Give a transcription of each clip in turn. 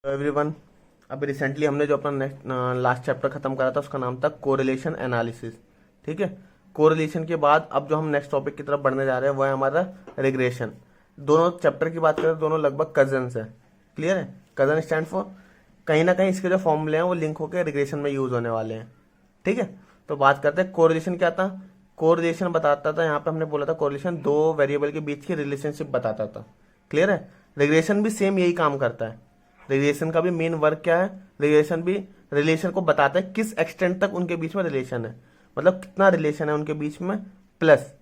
Everyone, अभी recently हमने जो अपना लास्ट चैप्टर खत्म करा था उसका नाम था कोरिलेशन एनालिसिस। ठीक है, कोरिलेशन के बाद अब जो हम नेक्स्ट टॉपिक की तरफ बढ़ने जा रहे हैं वो है हमारा रिग्रेशन। दोनों चैप्टर की बात करें, दोनों लगभग कजन्स है। क्लियर है, कजन स्टैंड फॉर कहीं ना कहीं इसके जो फॉर्मूले हैं वो लिंक होकर रिग्रेशन में यूज होने वाले हैं। ठीक है, तो बात करते हैं कोरिलेशन क्या था। कोरिलेशन बताता था, यहाँ पे हमने बोला था कोरिलेशन दो वेरिएबल के बीच की रिलेशनशिप बताता था। क्लियर है, रिग्रेशन भी सेम यही काम करता है। रिलेशन का भी मेन वर्क क्या है, रिलेशन भी रिलेशन को बताता है किस एक्सटेंट तक उनके बीच में रिलेशन है, मतलब कितना रिलेशन है उनके बीच में, प्लस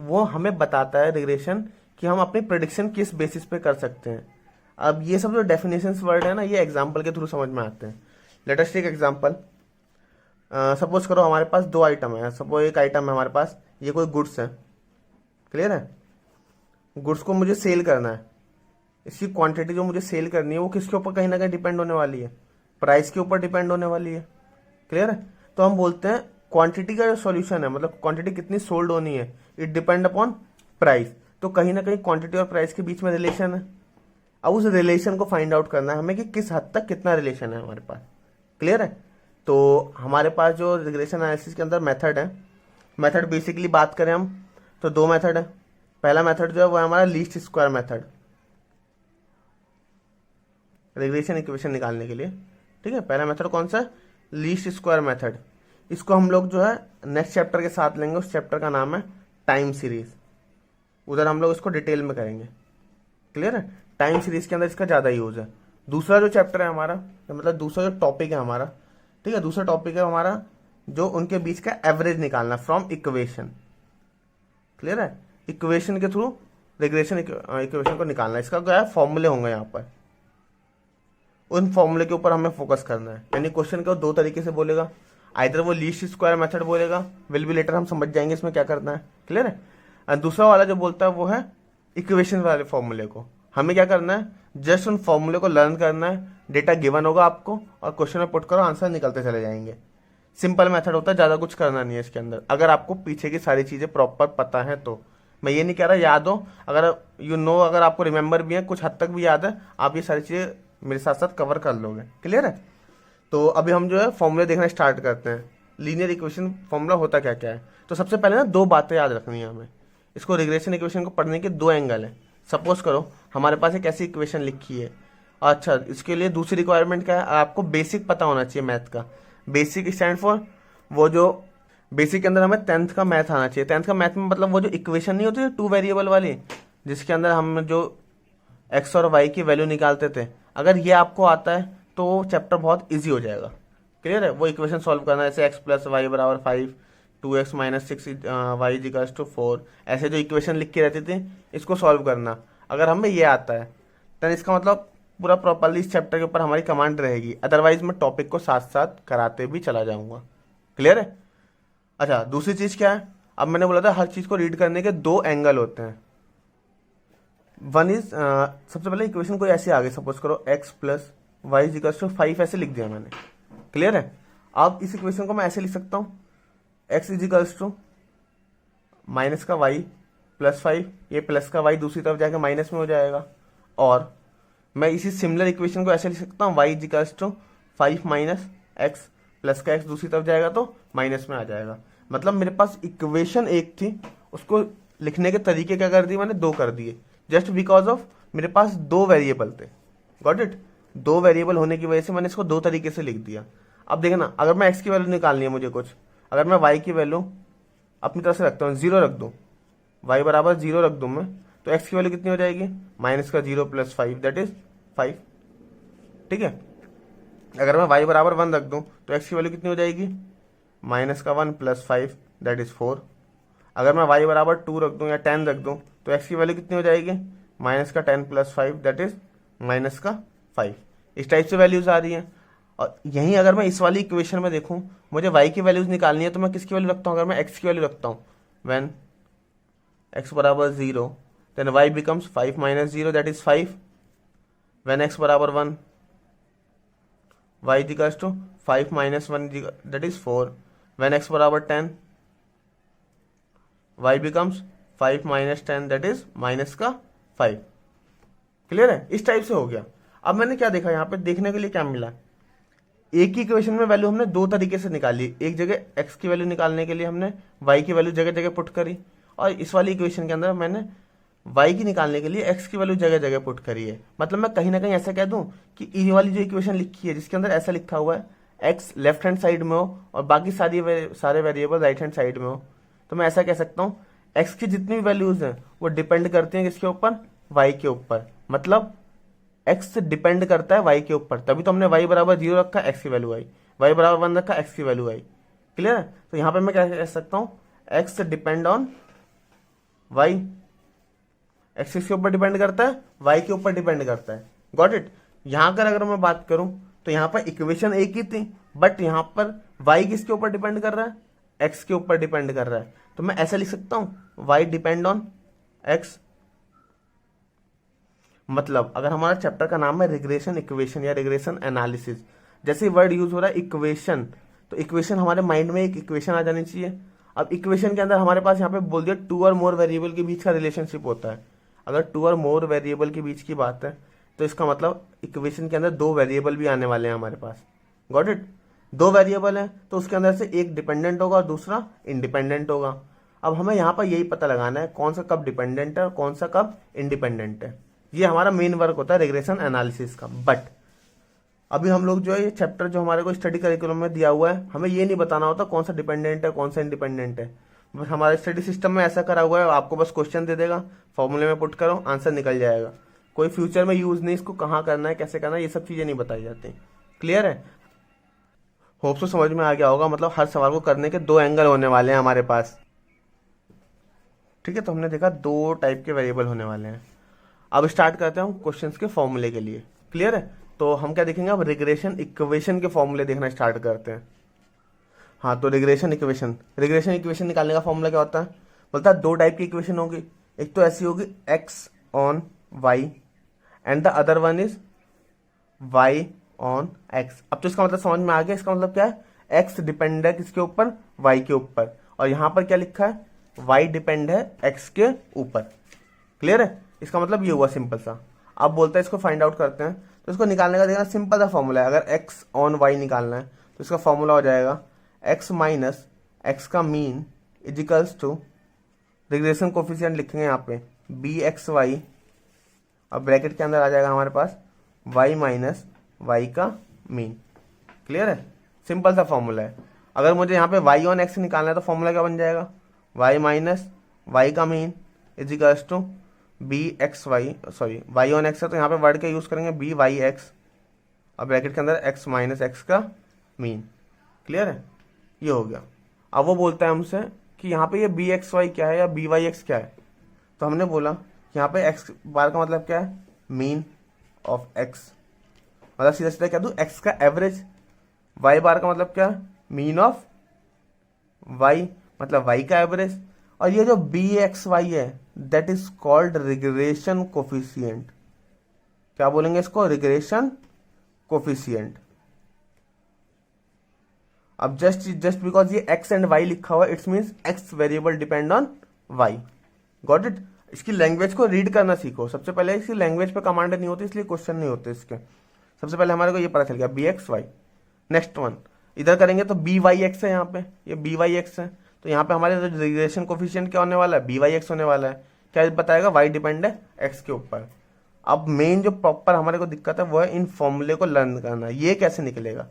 वो हमें बताता है रिग्रेशन कि हम अपनी प्रेडिक्शन किस बेसिस पे कर सकते हैं। अब ये सब जो डेफिनेशंस वर्ड है ना, ये एग्जांपल के थ्रू समझ में आते हैं। Let us take example. Suppose करो हमारे पास दो आइटम है। सपोज एक आइटम है हमारे पास, ये कोई गुड्स है। क्लियर है, गुड्स को मुझे सेल करना है। इसकी क्वांटिटी जो मुझे सेल करनी है वो किसके ऊपर कहीं ना कहीं डिपेंड होने वाली है, प्राइस के ऊपर डिपेंड होने वाली है। क्लियर है, तो हम बोलते हैं क्वांटिटी का जो सॉल्यूशन है, मतलब क्वांटिटी कितनी सोल्ड होनी है, इट डिपेंड अपॉन प्राइस। तो कहीं ना कहीं क्वांटिटी और प्राइस के बीच में रिलेशन है। अब उस रिलेशन को फाइंड आउट करना है हमें कि किस हद तक कितना रिलेशन है हमारे पास। क्लियर है, तो हमारे पास जो रिग्रेशन एनालिसिस के अंदर मेथड है, मेथड बेसिकली बात करें हम तो दो मेथड है। पहला मेथड जो है वो है हमारा least square method, regression equation निकालने के लिए। ठीक है, पहला मेथड कौन सा, लीस्ट स्क्वायर मेथड। इसको हम लोग जो है नेक्स्ट चैप्टर के साथ लेंगे। उस चैप्टर का नाम है टाइम सीरीज, उधर हम लोग इसको डिटेल में करेंगे। क्लियर है, टाइम सीरीज के अंदर इसका ज्यादा यूज है। दूसरा जो चैप्टर है हमारा, मतलब दूसरा जो टॉपिक है हमारा, ठीक है, दूसरा टॉपिक है हमारा जो उनके बीच का एवरेज निकालना फ्रॉम इक्वेशन। क्लियर है, इक्वेशन के थ्रू रिग्रेशन इक्वेशन को निकालना। इसका क्या है, फॉर्मूले होंगे यहाँ पर, उन फॉर्मूले के ऊपर हमें फोकस करना है। यानी क्वेश्चन को दो तरीके से बोलेगा, आइदर वो लीस्ट स्क्वायर मेथड बोलेगा, विल बी लेटर, हम समझ जाएंगे इसमें क्या करना है। क्लियर है, और दूसरा वाला जो बोलता है वो है इक्वेशन वाले फॉर्मूले को। हमें क्या करना है, जस्ट उन फॉर्मूले को लर्न करना है। डेटा गिवन होगा आपको और क्वेश्चन में पुट करो, आंसर निकलते चले जाएंगे। सिंपल मेथड होता है, ज्यादा कुछ करना नहीं है इसके अंदर, अगर आपको पीछे की सारी चीजें प्रॉपर पता है तो। मैं ये नहीं कह रहा याद हो, अगर यू नो, अगर आपको रिमेंबर भी है, कुछ हद तक भी याद है, आप ये सारी चीजें मेरे साथ साथ कवर कर लोगे। क्लियर है, तो अभी हम जो है फॉर्मूले देखना स्टार्ट करते हैं। लीनियर इक्वेशन फॉर्मूला होता क्या क्या है, तो सबसे पहले ना दो बातें याद रखनी है हमें। इसको रिग्रेशन इक्वेशन को पढ़ने के दो एंगल है। सपोज करो हमारे पास एक ऐसी इक्वेशन लिखी है। अच्छा, इसके लिए दूसरी रिक्वायरमेंट क्या है, आपको बेसिक पता होना चाहिए मैथ का। बेसिक स्टैंड फॉर वो जो बेसिक के अंदर हमें 10th का मैथ आना चाहिए। 10th का मैथ में मतलब वो जो इक्वेशन नहीं होती टू वेरिएबल वाली, जिसके अंदर हम जो एक्स और वाई की वैल्यू निकालते थे, अगर ये आपको आता है तो चैप्टर बहुत इजी हो जाएगा। क्लियर है, वो इक्वेशन सॉल्व करना, जैसे एक्स प्लस वाई बराबर 5, 2x minus 6 Y equals to 4, ऐसे जो इक्वेशन लिख के रहती थी इसको सॉल्व करना, अगर हमें ये आता है तो इसका मतलब पूरा प्रॉपरली इस चैप्टर के ऊपर हमारी कमांड रहेगी। अदरवाइज मैं टॉपिक को साथ साथ कराते भी चला जाऊंगा। क्लियर है, अच्छा दूसरी चीज क्या है, अब मैंने बोला था हर चीज को रीड करने के दो एंगल होते हैं। वन इज सबसे पहले इक्वेशन कोई ऐसे आगे, सपोज करो x plus y equals to 5, ऐसे लिख दिया मैंने। क्लियर है, अब इस इक्वेशन को मैं ऐसे लिख सकता हूँ, x इक्वल्स टू माइनस का y प्लस 5, ये प्लस का y दूसरी तरफ जाके माइनस में हो जाएगा। और मैं इसी सिमिलर इक्वेशन को ऐसे लिख सकता हूँ, y equals to 5 minus x, plus का x दूसरी तरफ जाएगा तो माइनस में आ जाएगा। मतलब मेरे पास इक्वेशन एक थी, उसको लिखने के तरीके क्या कर दिए मैंने, दो कर दिए, जस्ट बिकॉज ऑफ मेरे पास दो वेरिएबल थे। गॉट इट, दो वेरिएबल होने की वजह से मैंने इसको दो तरीके से लिख दिया। अब देखना, अगर मैं x की वैल्यू निकालनी है मुझे कुछ, अगर मैं y की वैल्यू अपनी तरफ से रखता हूँ, 0 रख दूँ, y बराबर 0 रख दूँ मैं, तो x की वैल्यू कितनी हो जाएगी, माइनस का 0 प्लस 5 दैट इज 5। ठीक है, अगर मैं y बराबर 1 रख दूँ तो x की वैल्यू कितनी हो जाएगी, माइनस का 1 प्लस 5 दैट इज 4। अगर मैं y बराबर 2 रख दूँ या 10 रख दूँ तो x की वैल्यू कितनी हो जाएगी, माइनस का 10 प्लस 5 दैट इज माइनस का 5। इस टाइप से वैल्यूज आ रही हैं। और यहीं अगर मैं इस वाली इक्वेशन में देखूं, मुझे y की वैल्यूज निकालनी है तो मैं किसकी वैल्यू रखता हूँ, अगर मैं x की वैल्यू रखता हूँ, व्हेन x बराबर 0 then y becomes 5 minus 0 that is 5, when x बराबर 1 y equals to 5 minus 1 that is 4, when x बराबर 10 y becomes 5 minus 10 that is minus का 5। क्लियर है, इस टाइप से हो गया। अब मैंने क्या देखा यहाँ पे, देखने के लिए क्या मिला, एक ही इक्वेशन में वैल्यू हमने दो तरीके से निकाली। एक जगह एक्स की वैल्यू निकालने के लिए हमने वाई की वैल्यू जगह जगह पुट करी, और इस वाली इक्वेशन के अंदर मैंने वाई की निकालने के लिए एक्स की वैल्यू जगह जगह पुट करी है। मतलब मैं कहीं ना कहीं ऐसा कह दूं कि ये वाली जो इक्वेशन लिखी है जिसके अंदर ऐसा लिखा हुआ है एक्स लेफ्ट हैंड साइड में हो और बाकी सारे वेरिएबल राइट हैंड साइड में हो, तो मैं ऐसा कह सकता हूँ एक्स की जितनी भी वैल्यूज हैं वो डिपेंड करती हैं किसके ऊपर, वाई के ऊपर। मतलब एक्स डिपेंड करता है वाई के ऊपर, तभी तो हमने वाई बराबर 0 रखा, एक्स की वैल्यू आई, वाई बराबर 1 रखा, एक्स की वैल्यू आई। क्लियर है? तो यहाँ पे मैं क्या कह सकता हूँ, x depend on y, x किसके ऊपर डिपेंड करता है, वाई के ऊपर डिपेंड करता है। Got it? यहां कर अगर मैं बात करूं तो यहाँ पर इक्वेशन एक ही थी, बट यहाँ पर वाई किसके ऊपर डिपेंड कर रहा है, एक्स के ऊपर डिपेंड कर रहा है। तो मैं ऐसा लिख सकता हूं वाई डिपेंड ऑन एक्स। मतलब अगर हमारा चैप्टर का नाम है रिग्रेशन इक्वेशन या रिग्रेशन एनालिसिस, जैसे वर्ड यूज हो रहा है इक्वेशन, तो इक्वेशन हमारे माइंड में एक इक्वेशन आ जानी चाहिए। अब इक्वेशन के अंदर हमारे पास यहाँ पे बोल दिया 2 और मोर वेरिएबल के बीच का रिलेशनशिप होता है। अगर 2 और मोर वेरिएबल के बीच की बात है तो इसका मतलब इक्वेशन के अंदर 2 वेरिएबल भी आने वाले हैं हमारे पास। Got it? 2 वेरिएबल है तो उसके अंदर से एक डिपेंडेंट होगा और दूसरा इंडिपेंडेंट होगा। अब हमें यहाँ पर यही पता लगाना है कौन सा कब डिपेंडेंट है और कौन सा कब इंडिपेंडेंट है। ये हमारा मेन वर्क होता है रिग्रेशन एनालिसिस का। बट अभी हम लोग जो है ये चैप्टर जो हमारे को स्टडी करिकुलम में दिया हुआ है, हमें ये नहीं बताना होता कौन सा डिपेंडेंट है कौन सा इंडिपेंडेंट है। बस हमारे स्टडी सिस्टम में ऐसा करा हुआ है, आपको बस क्वेश्चन दे देगा, फॉर्मूले में पुट करो, आंसर निकल जाएगा। कोई फ्यूचर में यूज नहीं, इसको कहाँ करना है कैसे करना है ये सब चीजें नहीं बताई जाती। क्लियर है? होप सो समझ में आ गया होगा। मतलब हर सवाल को करने के 2 एंगल होने वाले हैं हमारे पास। ठीक है, तो हमने देखा 2 टाइप के वेरिएबल होने वाले हैं। अब स्टार्ट करते हैं हम क्वेश्चंस के फॉर्मूले के लिए। क्लियर है? तो हम क्या देखेंगे, अब रिग्रेशन इक्वेशन के फॉर्मूले देखना स्टार्ट करते हैं। हाँ, तो रिग्रेशन इक्वेशन निकालने का फॉर्मूला क्या होता है, बोलता है 2 टाइप की इक्वेशन होगी। एक तो ऐसी होगी x on y and the other one is y on x. अब तो इसका मतलब समझ में आ गया। इसका मतलब क्या है, एक्स डिपेंड है किसके ऊपर, वाई के ऊपर, और यहां पर क्या लिखा है, वाई डिपेंड है एक्स के ऊपर। क्लियर है? इसका मतलब ये हुआ सिंपल सा। अब बोलता है इसको फाइंड आउट करते हैं, तो इसको निकालने का देखना सिंपल सा फॉर्मूला है। अगर एक्स ऑन वाई निकालना है तो इसका फॉर्मूला हो जाएगा एक्स माइनस एक्स का mean equals to, regression coefficient लिखेंगे यहाँ पे बी एक्स वाई, और ब्रैकेट के अंदर आ जाएगा हमारे पास वाई माइनस वाई का मीन। क्लियर है? सिंपल सा फॉर्मूला है। अगर मुझे यहाँ पे वाई ऑन एक्स निकालना है तो फॉर्मूला क्या बन जाएगा, वाई माइनस वाई का mean equals to b x y, sorry y on x है तो यहाँ पे वर्ड का यूज करेंगे बी वाई एक्स, और ब्रैकेट के अंदर एक्स माइनस एक्स का मीन। क्लियर है? ये हो गया। अब वो बोलता है हमसे कि यहाँ पे ये बी एक्स वाई क्या है या बी वाई एक्स क्या है, तो हमने बोला यहाँ पे एक्स बार का मतलब क्या है, मीन ऑफ एक्स, मतलब सीधा सीधा क्या दूं, एक्स का एवरेज। वाई बार का मतलब क्या, मीन ऑफ वाई, मतलब वाई का एवरेज। और ये जो बी एक्स वाई है that is called regression coefficient. क्या बोलेंगे इसको, रिग्रेशन कोफिशिएंट। अब जस्ट बिकॉज ये एक्स एंड वाई लिखा हुआ है it's means x variable depend on y. Got it? इसकी लैंग्वेज को रीड करना सीखो। सबसे पहले इसकी लैंग्वेज पे कमांड नहीं होती इसलिए क्वेश्चन नहीं होते इसके। सबसे पहले हमारे को ये पता चल गया b x y. Next one इधर करेंगे तो बी वाई एक्स है, यहाँ पे ये बी वाई एक्स है, तो यहाँ पे हमारे रिग्रेशन कोफिशिएंट क्या होने वाला है, बी वाई एक्स होने वाला है। क्या बताएगा, वाई डिपेंड है एक्स के ऊपर। अब मेन जो प्रॉपर हमारे को दिक्कत है वो है इन फॉर्मूले को लर्न करना। ये कैसे निकलेगा,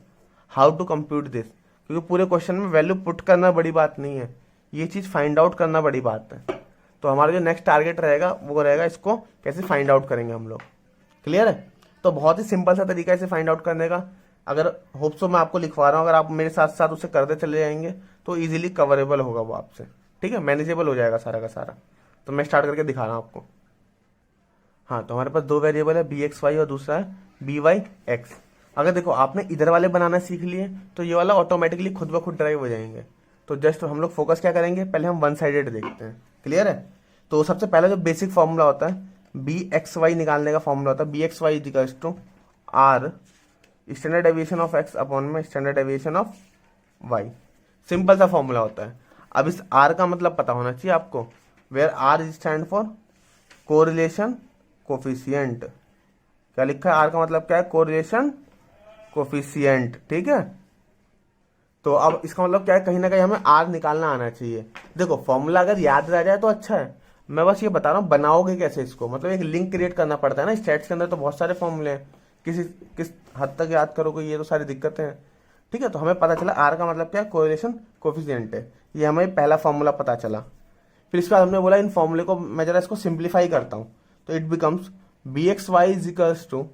हाउ टू कंप्यूट दिस, क्योंकि पूरे क्वेश्चन में वैल्यू पुट करना बड़ी बात नहीं है, ये चीज फाइंड आउट करना बड़ी बात है। तो हमारा जो नेक्स्ट टारगेट रहेगा वो रहेगा इसको कैसे फाइंड आउट करेंगे हम लोग। क्लियर है? तो बहुत ही सिंपल सा तरीका है इसे फाइंड आउट करने का। अगर होप सो मैं आपको लिखवा रहा हूँ, अगर आप मेरे साथ साथ उसे करते चले जाएंगे तो इजीली कवरेबल होगा वो आपसे। ठीक है, मैनेजेबल हो जाएगा सारा का सारा। तो मैं स्टार्ट करके दिखा रहा हूँ आपको। हाँ, तो हमारे पास 2 वेरिएबल है बी एक्स वाई और दूसरा है बी वाई एक्स। अगर देखो आपने इधर वाले बनाना सीख लिए तो ये वाला ऑटोमेटिकली खुद ब खुद ड्राइव हो जाएंगे। तो जस्ट हम लोग फोकस क्या करेंगे, पहले हम वन साइडेड देखते हैं। क्लियर है? तो सबसे पहला जो बेसिक फॉर्मूला होता है बी एक्स वाई निकालने का फॉर्मूला होता है B x Y equals to R standard deviation of X upon में standard deviation of Y. Simple सा फॉर्मूला होता है। अब इस आर का मतलब पता होना चाहिए आपको, where r is stand for correlation coefficient. क्या लिखा है, आर का मतलब क्या है, कोरिलेशन कोफिशिएंट, ठीक है। तो अब इसका मतलब क्या है, कहीं ना कहीं हमें आर निकालना आना चाहिए। देखो फॉर्मूला अगर याद रह जाए तो अच्छा है, मैं बस ये बता रहा हूँ बनाओगे कैसे इसको, मतलब एक लिंक क्रिएट करना पड़ता है ना, स्टैट्स के अंदर तो बहुत सारे फॉर्मूले हैं, किस हद तक याद करोगे, ये तो सारी दिक्कतें हैं, ठीक है। तो हमें पता चला आर का मतलब क्या है, कोरिलेशन कोफिशिएंट है, ये हमें पहला फॉर्मूला पता चला। फिर इसके बाद हमने बोला इन फॉर्मूले को मैं जरा इसको सिंप्लीफाई करता हूँ, तो it becomes b x y is equals to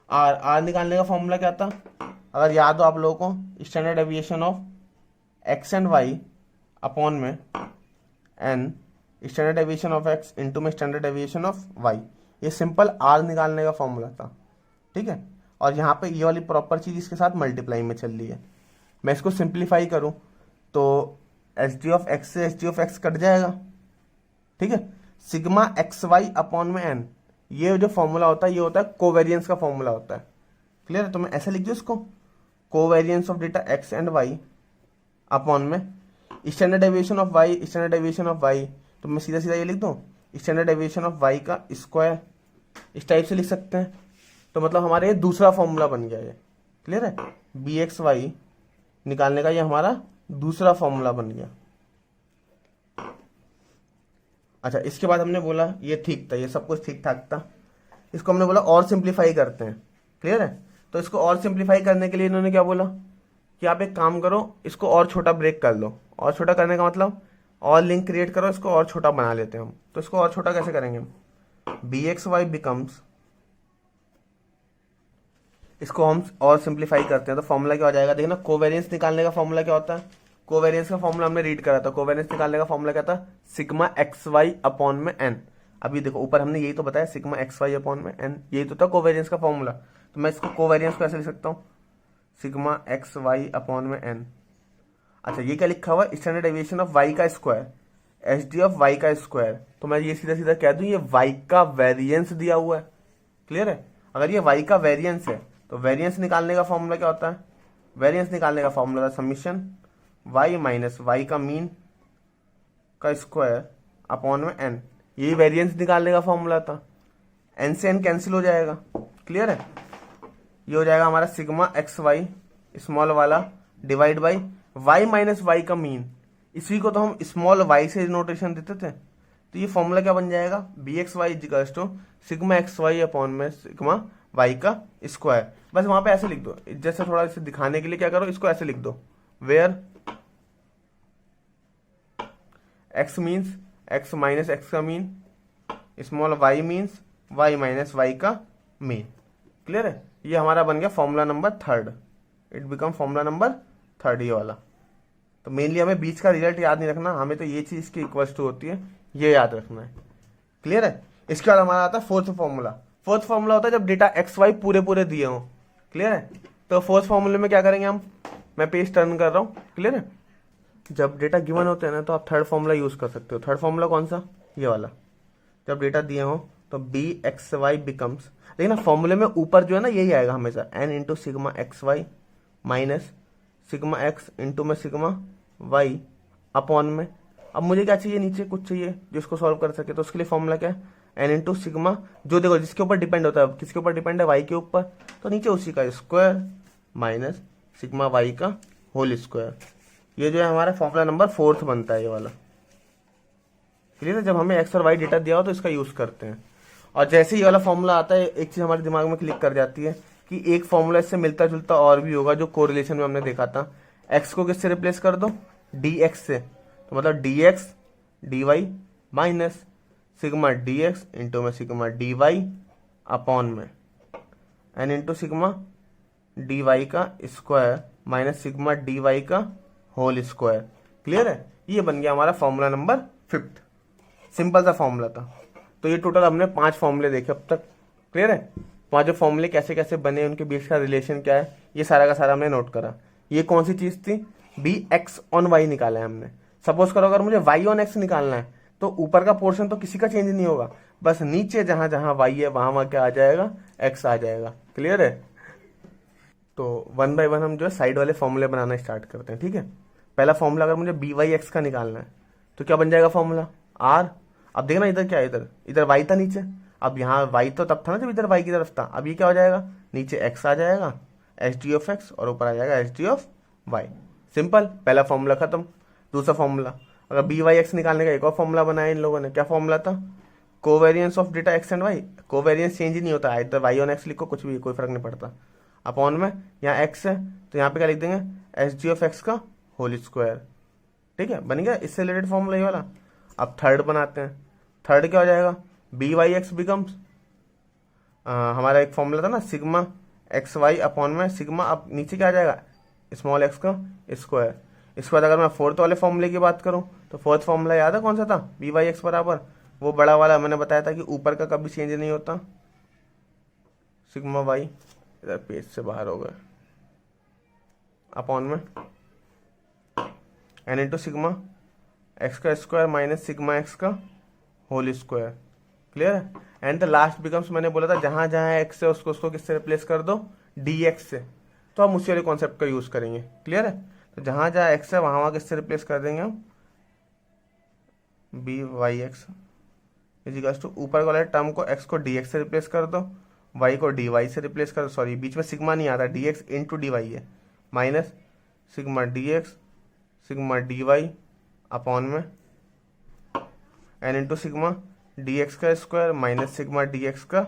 r. R निकालने का फॉर्मूला क्या था, अगर याद हो आप लोगों को, standard deviation of X and Y upon में N, standard deviation of X into में स्टैंडर्ड डेविएशन ऑफ वाई, ये सिंपल आर निकालने का फॉर्मूला था, ठीक है। और यहाँ पे ये वाली प्रॉपर चीज इसके साथ मल्टीप्लाई में चल रही है। मैं इसको सिंप्लीफाई करूँ तो एच डी ऑफ एक्स से H D of x cut जाएगा, ठीक है। सिग्मा एक्स वाई अपॉन में एन, ये जो फॉर्मूला होता है ये होता है कोवेरियंस का फॉर्मूला होता है, क्लियर है। तो मैं ऐसे लिख दूँ इसको, covariance of data X and Y upon में standard deviation of Y, standard deviation of Y, तो मैं सीधा सीधा ये लिख दूँ स्टैंडर्ड डेविएशन ऑफ वाई का स्क्वायर, इस टाइप से लिख सकते हैं। तो मतलब हमारे ये दूसरा फॉर्मूला बन गया, ये क्लियर है, बी एक्स वाई निकालने का ये हमारा दूसरा फॉर्मूला बन गया। अच्छा, इसके बाद हमने बोला ये ठीक था, ये सब कुछ ठीक ठाक था, इसको हमने बोला और सिंप्लीफाई करते हैं, क्लियर है। तो इसको और सिंप्लीफाई करने के लिए इन्होंने क्या बोला कि आप एक काम करो, इसको और छोटा ब्रेक कर लो। और छोटा करने का मतलब और लिंक क्रिएट करो, इसको और छोटा बना लेते हैं हम। तो इसको और छोटा कैसे करेंगे, बी एक्स वाई बिकम्स, इसको हम और सिंप्लीफाई करते हैं तो फॉर्मूला क्या हो जाएगा, देखना कोवेरियंस निकालने का फॉर्मूला क्या होता है, कोवेरियंस का फॉर्मूला हमने रीड करा था, कोवेरियंस निकालने का फॉर्मूला क्या था, सिग्मा एक्स वाई अपॉन में एन। अभी देखो ऊपर हमने यही तो बताया, सिग्मा एक्स वाई अपॉन में एन, यही तो था कोवेरियंस का फॉर्मूला। तो मैं इसको कोवेरियंस को ऐसे लिख सकता हूँ, सिग्मा एक्स वाई अपॉन में एन। अच्छा, ये क्या लिखा हुआ है, स्टैंडर्ड डेविएशन ऑफ वाई का square, S D of Y का स्क्वायर। तो मैं ये सीधा सीधा कह दूं ये वाई का वेरिएंस दिया हुआ है, क्लियर है। अगर ये वाई का वेरिएंस है तो वेरिएंस निकालने का फॉर्मूला क्या होता है, वेरिएंस निकालने का फॉर्मूला था समीशन वाई माइनस वाई का मीन का स्क्वायर अपॉन में एन, यही वेरिएंस निकालने का फॉर्मूला था। एन से एन कैंसिल हो जाएगा, क्लियर है। ये हो जाएगा हमारा सिग्मा एक्स वाई स्मॉल वाला divide by y minus Y का मीन, इसी को तो हम स्मॉल वाई से नोटेशन देते थे। तो ये फॉर्मूला क्या बन जाएगा, b x Y equals to sigma x y upon में सिग्मा वाई का स्क्वायर। बस वहां पे ऐसे लिख दो, जैसे थोड़ा इसे दिखाने के लिए क्या करो, इसको ऐसे लिख दो, where X means X minus x का mean, small Y means Y minus Y का मीन, क्लियर है। ये हमारा बन गया formula number third, it become formula number third, ये वाला। तो मेनली हमें बीच का रिजल्ट याद नहीं रखना, हमें तो ये चीज इसकी इक्वल्स टू होती है, ये याद रखना है, क्लियर है। इसके बाद हमारा आता है फोर्थ फॉर्मूला। फोर्थ फॉर्मूला होता है जब डेटा एक्स वाई पूरे पूरे दिए हों, क्लियर है। तो फोर्थ फॉर्मूले में क्या करेंगे हम, मैं पेज टर्न कर रहा हूँ, क्लियर है। जब डेटा गिवन होते हैं ना तो आप थर्ड फॉर्मूला यूज कर सकते हो। थर्ड फॉर्मूला कौन सा, ये वाला। जब डेटा दिए हो तो बी एक्स वाई बिकम्स, देखिए ना फॉर्मूले में ऊपर जो है ना यही आएगा हमेशा, n into sigma x y minus sigma x into में सिग्मा वाई अपॉन में। अब मुझे क्या चाहिए, नीचे कुछ चाहिए जो इसको सॉल्व कर सके, तो उसके लिए फॉर्मूला क्या है, एन इंटू सिग्मा, जो देखो जिसके ऊपर डिपेंड होता है, किसके ऊपर डिपेंड है, वाई के ऊपर, तो नीचे उसी का स्क्वायर माइनस सिग्मा वाई का होल स्क्वायर। ये जो है हमारा फॉर्मूला नंबर फोर्थ बनता है, ये वाला, क्लियर है। जब हमें एक्स और वाई डेटा दिया हो तो इसका यूज करते हैं। और जैसे ही ये वाला फॉर्मूला आता है, एक चीज हमारे दिमाग में क्लिक कर जाती है कि एक फॉर्मूला इससे मिलता जुलता और भी होगा, जो कोरिलेशन में हमने देखा था। एक्स को किससे रिप्लेस कर दो, डी एक्स से, तो मतलब D X D Y minus sigma D X into में सिग्मा डी वाई अपॉन में N into sigma D Y का square minus sigma D Y का होल स्क्वायर, क्लियर है। ये बन गया हमारा फॉर्मूला नंबर फिफ्थ, सिंपल सा फॉर्मूला था। तो ये टोटल हमने 5 फॉर्मूले देखे अब तक, क्लियर है। 5 फॉर्मूले कैसे कैसे बने, उनके बीच का रिलेशन क्या है, ये सारा का सारा हमने नोट करा। ये कौन सी चीज थी, बी एक्स ऑन वाई निकाला है हमने। सपोज करो अगर मुझे वाई ऑन एक्स निकालना है तो ऊपर का पोर्शन तो किसी का चेंज नहीं होगा, बस नीचे जहां जहां वाई है वहां क्या आ जाएगा, एक्स आ जाएगा, क्लियर है। तो वन बाय वन हम जो है साइड वाले फॉर्मूले बनाना स्टार्ट करते हैं, ठीक है। पहला फॉर्मूला अगर मुझे बी वाई एक्स का निकालना है तो क्या बन जाएगा फॉर्मूला, आर। अब देखना इधर क्या है, इधर वाई था नीचे, अब यहाँ y तो तब था ना जब इधर y की तरफ था, अब ये क्या हो जाएगा, नीचे x आ जाएगा एच डी ऑफ एक्स और ऊपर आ जाएगा S D of Y. Simple, पहला फॉर्मूला खत्म। दूसरा फॉर्मूला, अगर बी वाई एक्स निकालने का एक और फॉर्मूला बनाया इन लोगों ने, क्या फॉर्मूला था, covariance of data X and Y. Covariance change ही नहीं होता, इधर वाई ऑन एक्स लिखो कुछ भी, कोई फर्क नहीं पड़ता। अपॉन में यहाँ एक्स है तो यहाँ पे क्या लिख देंगे, एच डी ऑफ एक्स का होल स्क्वायर। ठीक है, बन गया इससे रिलेटेड फॉर्मूला ये वाला। अब थर्ड बनाते हैं। थर्ड क्या हो जाएगा, बी वाई एक्स बिकम्स, हमारा एक फॉर्मूला था ना सिग्मा एक्स वाई अपॉन में सिग्मा, अब नीचे क्या आ जाएगा, स्मॉल एक्स का स्क्वायर। इसके बाद अगर मैं फोर्थ वाले फॉर्मूले की बात करूं तो फोर्थ फॉर्मूला याद है कौन सा था, बी वाई एक्स बराबर वो बड़ा वाला मैंने बताया था कि ऊपर का कभी चेंज नहीं होता, सिग्मा वाई, इधर पेज से बाहर हो गए, अपॉन में एन इंटू सिग्मा एक्स का स्क्वायर माइनस सिग्मा एक्स का होल स्क्वायर। क्लियर है। एंड द लास्ट बिकम्स, मैंने बोला था जहां जहां एक्स है उसको किससे रिप्लेस कर दो, डी एक्स से, तो हम उसी वाले कॉन्सेप्ट का यूज करेंगे। क्लियर है, तो जहां जहां एक्स है वहां वहां किससे रिप्लेस कर देंगे हम, b y x equals to ऊपर वाले टर्म को एक्स को डी एक्स से रिप्लेस कर दो, वाई को डी वाई से रिप्लेस कर दो, सॉरी बीच में सिग्मा नहीं आता, D X into D Y है, minus sigma D X sigma D Y upon में N into sigma D X का square minus sigma D X का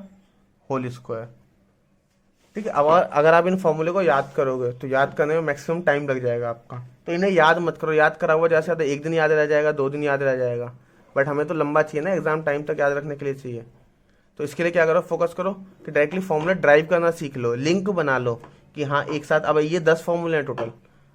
होल स्क्वायर। ठीक है, अब अगर आप इन फॉर्मूले को याद करोगे तो याद करने में मैक्सिमम टाइम लग जाएगा आपका, तो इन्हें याद मत करो, याद करा हुआ जैसे ज़्यादा एक दिन याद रह जाएगा, 2 दिन याद रह जाएगा, बट हमें तो लंबा चाहिए ना, एग्जाम टाइम तक याद रखने के लिए चाहिए। तो इसके लिए क्या करो, फोकस करो कि डायरेक्टली फॉर्मूला ड्राइव करना सीख लो, लिंक बना लो कि हाँ एक साथ, अब ये 10 फॉर्मूले हैं टोटल,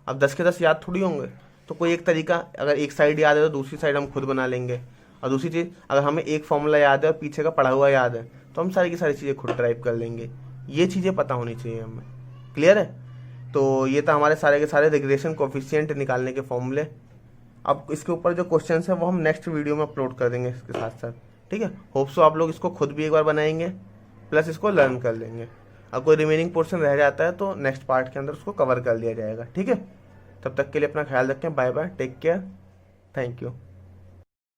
अब 10 के 10 याद थोड़ी होंगे, तो कोई एक तरीका, अगर एक साइड याद है तो दूसरी साइड हम खुद बना लेंगे, और दूसरी चीज़ अगर हमें एक फॉर्मूला याद है और पीछे का पढ़ा हुआ याद है तो हम सारी की सारी चीज़ें खुद ड्राइव कर लेंगे। ये चीज़ें पता होनी चाहिए हमें। क्लियर है, तो ये था हमारे सारे के सारे रिग्रेशन कोफिशिएंट निकालने के फॉर्मूले। अब इसके ऊपर जो क्वेश्चन है वो हम नेक्स्ट वीडियो में अपलोड कर देंगे इसके साथ साथ। ठीक है, होप सो आप लोग इसको खुद भी एक बार बनाएंगे प्लस इसको लर्न कर लेंगे। अब कोई रिमेनिंग पोर्शन रह जाता है तो नेक्स्ट पार्ट के अंदर उसको कवर कर लिया जाएगा। ठीक है, तब तक के लिए अपना ख्याल रखें, bye bye, take care, thank you.